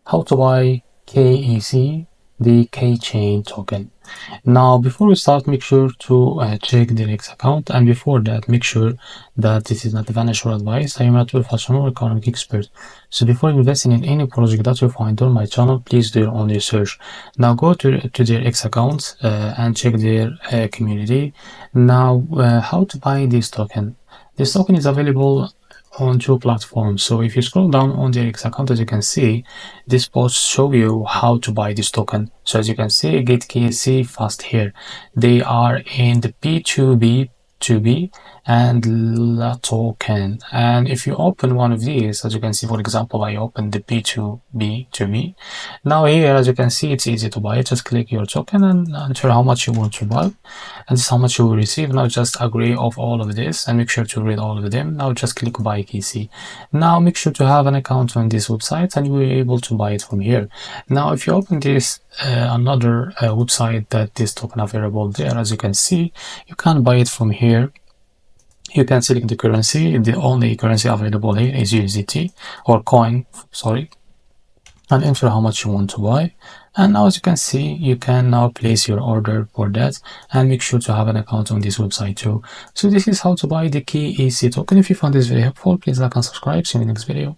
how to buy KEC, the KECHAIN token. Now, before we start, make sure to check the X account, and before that, make sure that this is not financial advice. I am not a professional economic expert. So before investing in any project that you find on my channel, please do your own research. Now go to their X account and check their community. Now, how to buy this token? This token is available on two platforms. So if you scroll down on the X account, as you can see, this post show you how to buy this token. So as you can see, get KEC fast here. They are in the P2B and La token. And if you open one of these, as you can see, for example, I opened the P2B. Now here, as you can see, it's easy to buy. Just click your token and enter how much you want to buy, and this is how much you will receive. Now just agree of all of this and make sure to read all of them. Now just click buy KEC. Now make sure to have an account on this website and you will be able to buy it from here. Now if you open this another website that this token available there, as you can see, you can buy it from here. You can select the currency. The only currency available here is USDT or coin, sorry, and enter how much you want to buy. And now as you can see, you can now place your order for that, and make sure to have an account on this website too. So this is how to buy the KEC token. If you found this very helpful, please like and subscribe. See you in the next video.